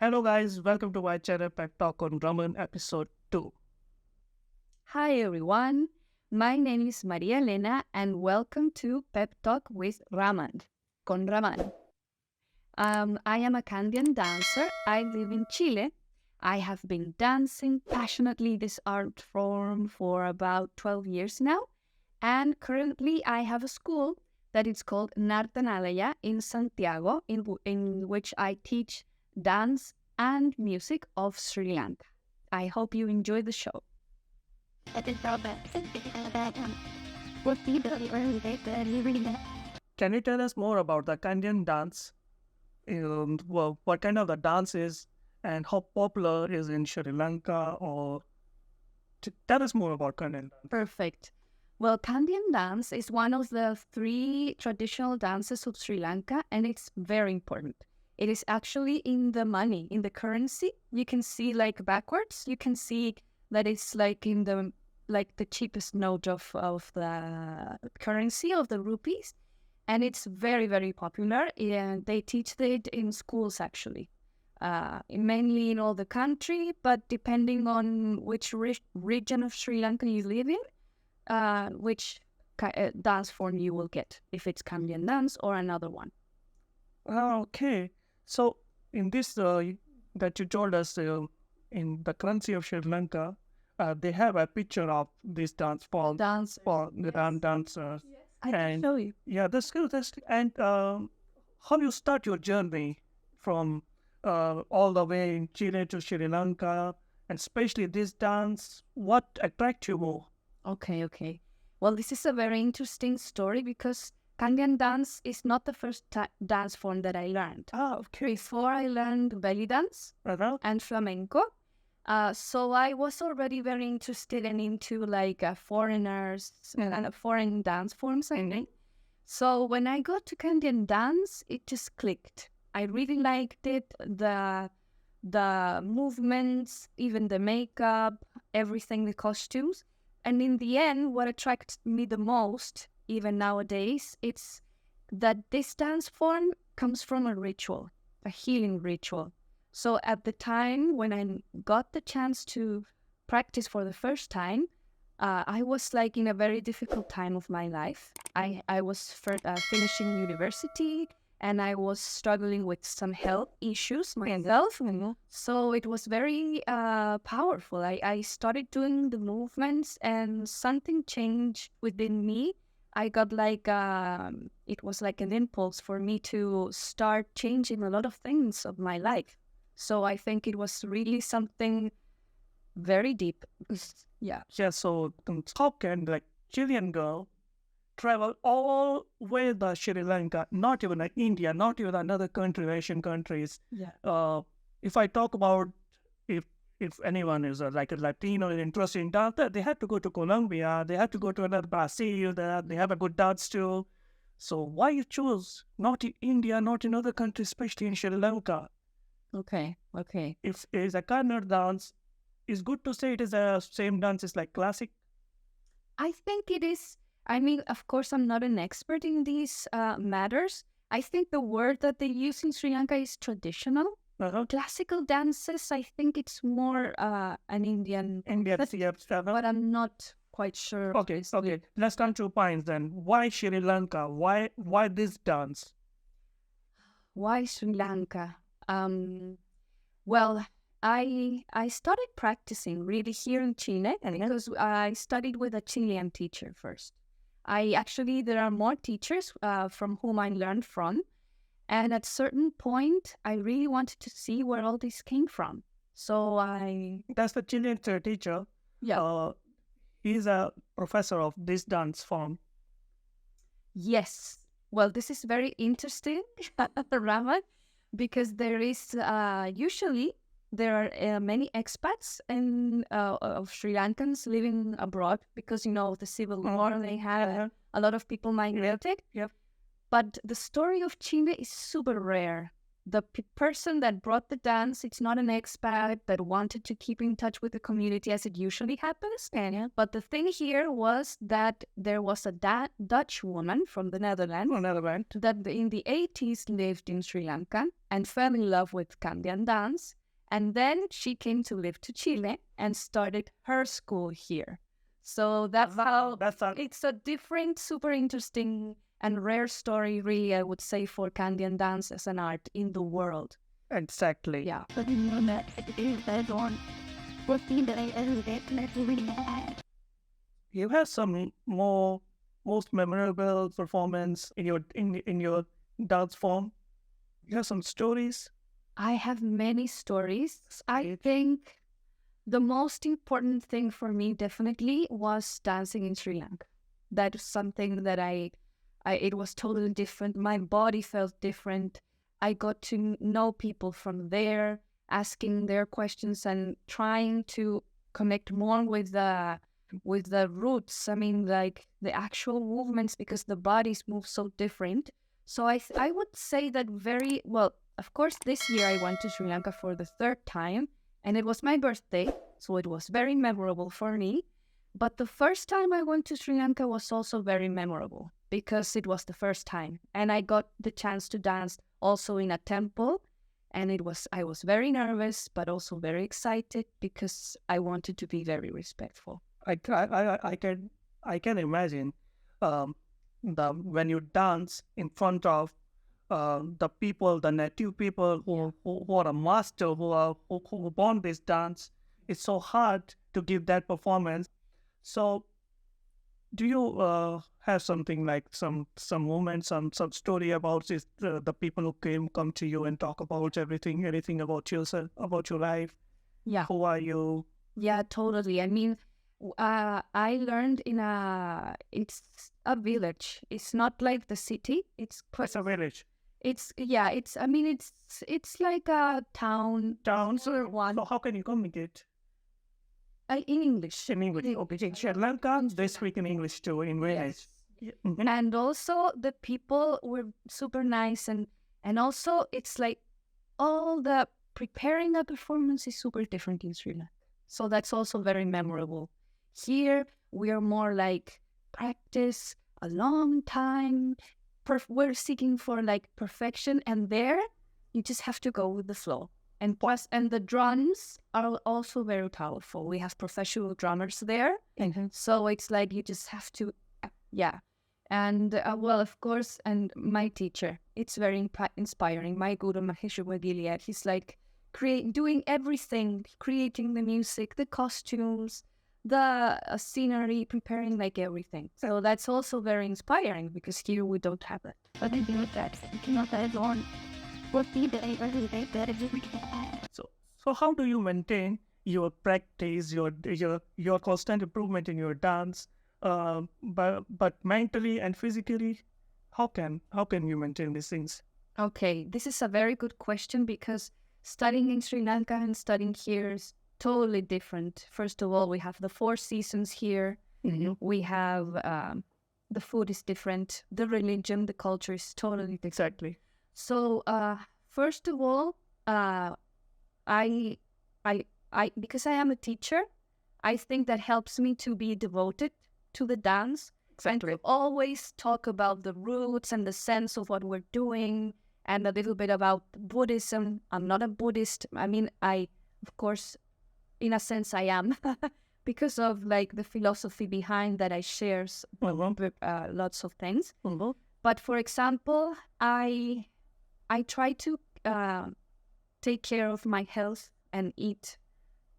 Hello, guys. Welcome to my channel Pep Talk on Raman episode 2. Hi everyone, my name is María Elena and welcome to Pep Talk with Raman, con Raman. I am a Kandyan dancer. I live in Chile. I have been dancing passionately this art form for about 12 years now, and currently I have a school that is called Nartanalaya in Santiago, in which I teach dance and music of Sri Lanka. I hope you enjoy the show. Can you tell us more about the Kandyan dance? What kind of the dance is and how popular is in Sri Lanka? Or tell us more about Kandyan dance. Perfect. Well, Kandyan dance is one of the 3 traditional dances of Sri Lanka, and it's very important. It is actually in the money, in the currency. You can see like backwards. You can see that it's like in the cheapest note of the currency of the rupees, and it's very, very popular. And they teach it in schools actually, mainly in all the country, but depending on which region of Sri Lanka you live in, which dance form you will get, if it's Kandyan dance or another one. Okay. So, in this that you told us, in the currency of Sri Lanka, they have a picture of this dance form for the dancers. I can show you. Yeah, that's good. And how you start your journey from all the way in Chile to Sri Lanka, and especially this dance, what attracts you more? Okay. Well, this is a very interesting story because Kandyan dance is not the first dance form that I learned. Okay. Before I learned belly dance and flamenco. So I was already very interested and into like foreigners and foreign dance forms, I think. So when I got to Kandyan dance, it just clicked. I really liked it, the movements, even the makeup, everything, the costumes. And in the end, what attracts me the most, even nowadays, it's that this dance form comes from a ritual, a healing ritual. So at the time when I got the chance to practice for the first time, I was like in a very difficult time of my life. I was finishing university, and I was struggling with some health issues myself. So it was very powerful. I started doing the movements and something changed within me. I got like, it was like an impulse for me to start changing a lot of things of my life. So I think it was really something very deep. Yeah. Yeah, so how can like Chilean girl travel all way the Sri Lanka, not even like India, not even another country, Asian countries. Yeah. If I talk about if anyone is like a Latino is interested in dance, they have to go to Colombia, they have to go to another Brazil, they have a good dance too. So why you choose not in India, not in other countries, especially in Sri Lanka? Okay. If it is a Kannada dance, it's good to say it is a same dance as like classic. I think it is. I mean, of course, I'm not an expert in these matters. I think the word that they use in Sri Lanka is traditional. Classical dances, I think it's more an Indian, but I'm not quite sure. Okay. Let's come to points then. Why Sri Lanka? Why this dance? Why Sri Lanka? Well, I started practicing really here in Chile because I studied with a Chilean teacher first. There are more teachers from whom I learned from. And at a certain point, I really wanted to see where all this came from. So That's the Chilean teacher. Yeah. He's a professor of this dance form. Yes. Well, this is very interesting, Raman, because there is usually there are many expats of Sri Lankans living abroad because, of the civil war. They have a lot of people migrated. Yep. But the story of Chile is super rare. the person that brought the dance, it's not an expat that wanted to keep in touch with the community as it usually happens. But the thing here was that there was a Dutch woman from the Netherlands that in the 80s lived in Sri Lanka and fell in love with Kandyan dance. And then she came to live to Chile and started her school here. So that's how it's a different, super interesting and rare story, really, I would say, for Kandyan dance as an art in the world. Exactly. Yeah. You have some most memorable performance in your dance form. You have some stories. I have many stories. I think the most important thing for me definitely was dancing in Sri Lanka. That is something that it was totally different. My body felt different. I got to know people from there, asking their questions and trying to connect more with the roots. I mean, like the actual movements, because the bodies move so different. So I would say that very well. Of course, this year I went to Sri Lanka for the third time, and it was my birthday, so it was very memorable for me. But the first time I went to Sri Lanka was also very memorable because it was the first time. And I got the chance to dance also in a temple. And I was very nervous, but also very excited because I wanted to be very respectful. I can imagine when you dance in front of the people, the native people who are a master, who born this dance. It's so hard to give that performance. So, do you have something like some moments, some story about this, the people who come to you and talk about anything about yourself, about your life? Yeah. Who are you? Yeah, totally. I mean, I learned it's a village. It's not like the city. It's a village. It's like a town. So how can you communicate? In English. In English. Okay. Sri Lanka, they speak in English too, in village. Yes. Mm-hmm. And also the people were super nice, and also it's like all the preparing a performance is super different in Sri Lanka. So that's also very memorable. Here we are more like practice a long time. We're seeking for like perfection, and there you just have to go with the flow. And the drums are also very powerful. We have professional drummers there, so it's like you just have to, And well, of course, and my teacher, it's very inspiring. My guru Mahesh Wagiliya, he's like doing everything, creating the music, the costumes, the scenery, preparing like everything. So that's also very inspiring because here we don't have that. But I do that. Not that long. So how do you maintain your practice, your constant improvement in your dance, but mentally and physically? How can you maintain these things? Okay, this is a very good question because studying in Sri Lanka and studying here is totally different. First of all, we have the 4 seasons here. Mm-hmm. We have the food is different. The religion, the culture is totally different. Exactly. So first of all, I because I am a teacher, I think that helps me to be devoted to the dance. Exactly. And to always talk about the roots and the sense of what we're doing, and a little bit about Buddhism. I'm not a Buddhist. I mean, of course, in a sense, I am because of like the philosophy behind that I share lots of things. Mm-hmm. But for example, I try to take care of my health and eat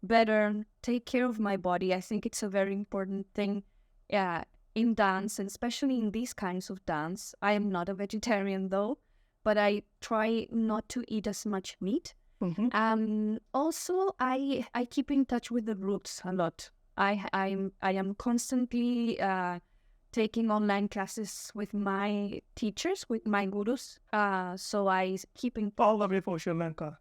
better, take care of my body. I think it's a very important thing in dance, and especially in these kinds of dance. I am not a vegetarian though, but I try not to eat as much meat. Mm-hmm. Also, I keep in touch with the roots a lot. I am constantly taking online classes with my teachers, with my gurus. So I keep in all the way for Sri Lanka.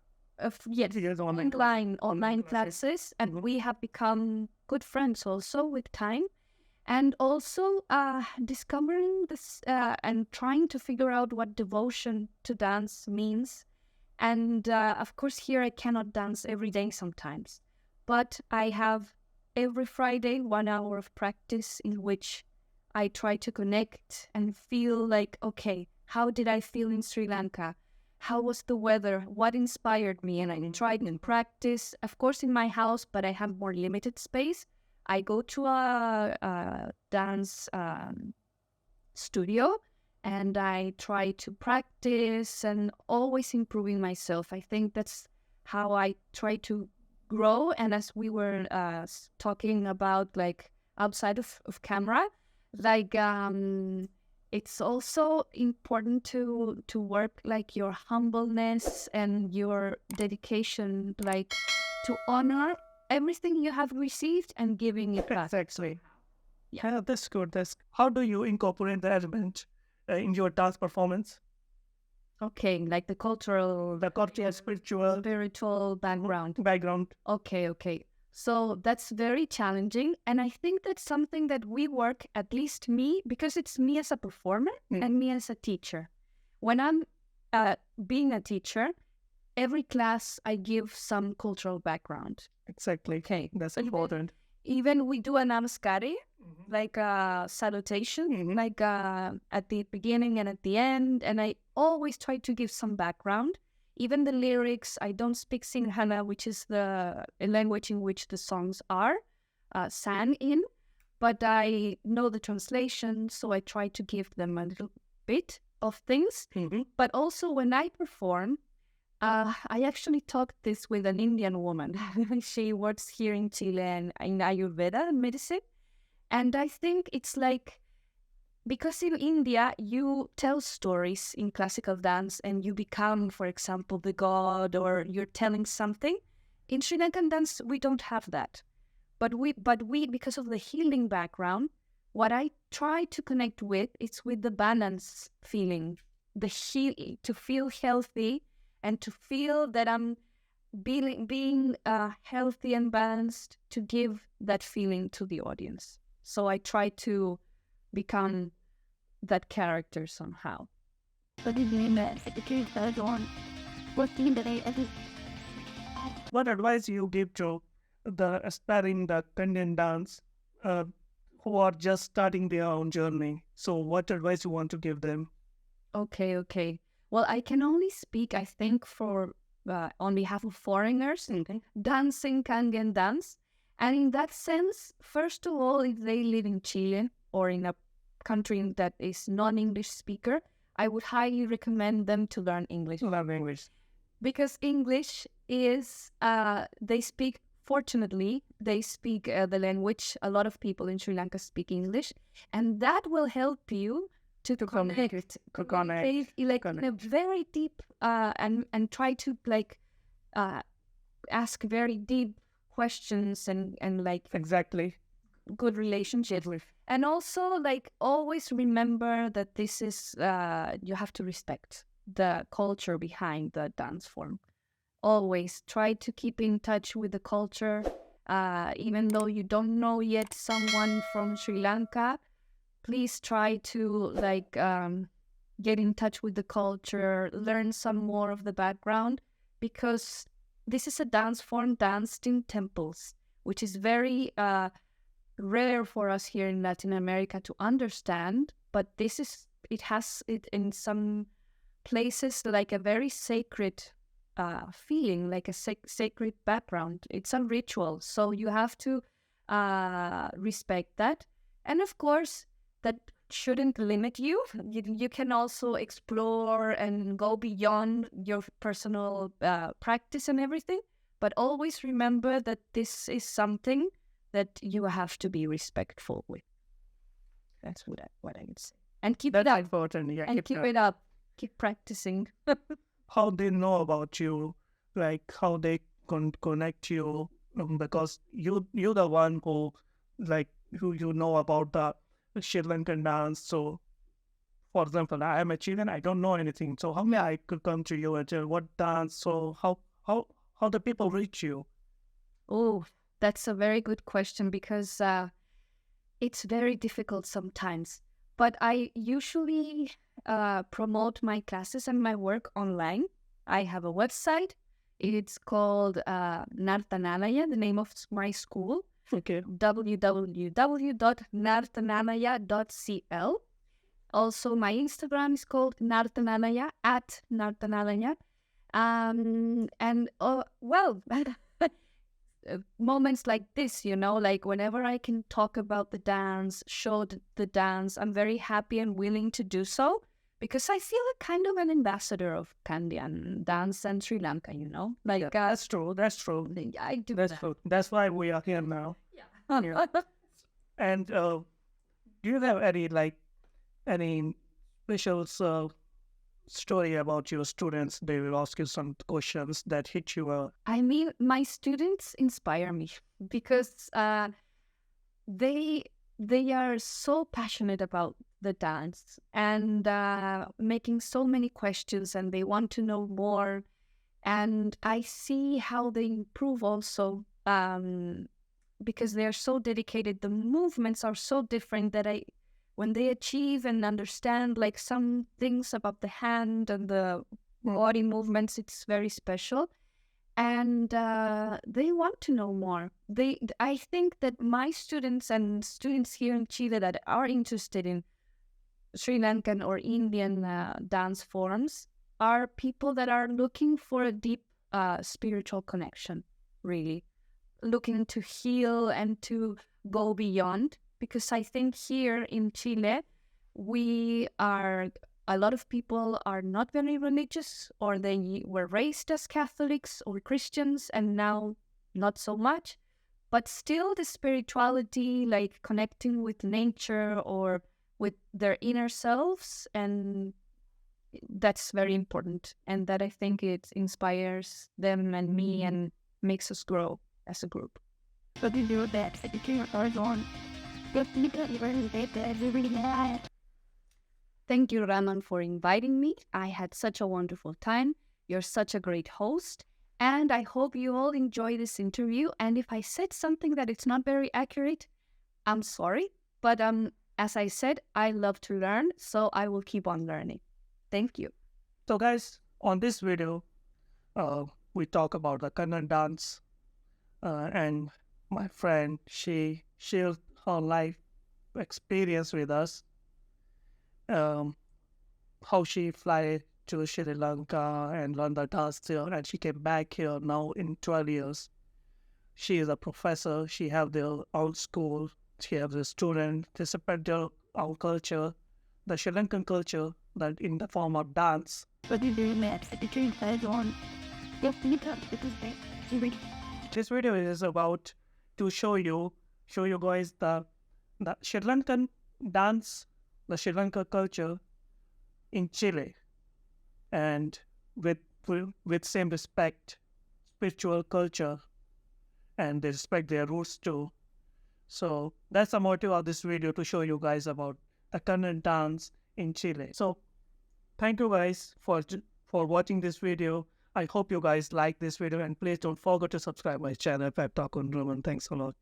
Yes, online classes, and mm-hmm. we have become good friends also with time. And also discovering this and trying to figure out what devotion to dance means. And of course, here I cannot dance every day sometimes, but I have every Friday 1 hour of practice in which I try to connect and feel like, okay, how did I feel in Sri Lanka? How was the weather? What inspired me? And I tried and practice, of course, in my house, but I have more limited space. I go to a dance studio and I try to practice and always improving myself. I think that's how I try to grow. And as we were talking about, like outside of camera, like it's also important to work like your humbleness and your dedication, like to honor everything you have received and giving it back. Exactly. Yeah, that's good. How do you incorporate the element in your dance performance? Okay, like the cultural, Spiritual background. Okay. So that's very challenging. And I think that's something that we work, at least me, because it's me as a performer and me as a teacher. When I'm being a teacher, every class I give some cultural background. Exactly. Okay. That's important. Even we do a namaskari, like a salutation, like at the beginning and at the end. And I always try to give some background. Even the lyrics, I don't speak Sinhala, which is the language in which the songs are sang in, but I know the translation, so I try to give them a little bit of things. But also when I perform, I actually talked this with an Indian woman. She works here in Chile and in Ayurveda medicine. And I think it's like, because in India, you tell stories in classical dance and you become, for example, the god, or you're telling something. In Sri Lankan dance, we don't have that. But we, because of the healing background, what I try to connect with is with the balance feeling, to feel healthy and to feel that I'm being healthy and balanced, to give that feeling to the audience. So I try to become that character somehow. What advice you give to the aspiring the Kandyan dance uh, who are just starting their own journey? So what advice you want to give them? Okay. Well, I can only speak, I think, for on behalf of foreigners dancing Kandyan dance. And in that sense, first of all, if they live in Chile or in a country that is non-English speaker, I would highly recommend them to learn English. Love English. Because English is, fortunately, they speak the language. A lot of people in Sri Lanka speak English, and that will help you to connect in a very deep and try to ask very deep questions and like exactly good relationships. And also always remember that this is you have to respect the culture behind the dance form. Always try to keep in touch with the culture, even though you don't know yet someone from Sri Lanka. Please try to get in touch with the culture, learn some more of the background, because this is a dance form danced in temples, which is very rare for us here in Latin America to understand. But it has in some places like a very sacred feeling, like a sacred background. It's a ritual, so you have to respect that. And of course, that shouldn't limit you. You can also explore and go beyond your personal practice and everything. But always remember that this is something that you have to be respectful with. That's what I would say. And keep it up. That's important. Yeah, and keep it up. Keep practicing. How they know about you, like how they connect you, because you're the one who you know about the Sri Lankan dance. So, for example, I am a Chilean. I don't know anything. So how may I could come to you and tell what dance? So how the people reach you? Oh, that's a very good question, because it's very difficult sometimes. But I usually promote my classes and my work online. I have a website. It's called Nartanalaya, the name of my school. Okay. www.nartanalaya.cl. Also, my Instagram is called Nartanalaya, @Nartanalaya. Moments like this, like whenever I can talk about the dance, show the dance, I'm very happy and willing to do so, because I feel a kind of an ambassador of Kandyan dance and Sri Lanka, like Yeah, that's true. That's true. I do That's that. true. That's why we are here now. Yeah. And do you have any special story about your students? They will ask you some questions that hit you. I mean, my students inspire me because they are so passionate about the dance and making so many questions, and they want to know more. And I see how they improve also, because they are so dedicated. The movements are so different that when they achieve and understand like some things about the hand and the body movements, it's very special. And they want to know more. I think that my students and students here in Chile that are interested in Sri Lankan or Indian dance forms are people that are looking for a deep spiritual connection, really looking to heal and to go beyond. Because I think here in Chile, a lot of people are not very religious, or they were raised as Catholics or Christians and now not so much. But still the spirituality, like connecting with nature or with their inner selves, and that's very important. And that I think it inspires them and me and makes us grow as a group. But you do that, Thank you, Raman, for inviting me. I had such a wonderful time. You're such a great host. And I hope you all enjoy this interview. And if I said something that it's not very accurate, I'm sorry. But as I said, I love to learn, so I will keep on learning. Thank you. So guys, on this video, we talk about the Kannada dance, and my friend, she shared her life experience with us, how she fly to Sri Lanka and learn the dance there, and she came back here now in 12 years. She is a professor. She have their own school. She have the student. They separate their own culture, the Sri Lankan culture, that in the form of dance. but you do that, This video is about to show you guys the Sri Lankan dance, the Sri Lanka culture in Chile, and with same respect, spiritual culture, and they respect their roots too. So that's the motive of this video, to show you guys about the Kannada dance in Chile. So thank you guys for watching this video. I hope you guys like this video, and please don't forget to subscribe my channel, Pep Talk on Raman. Thanks a lot.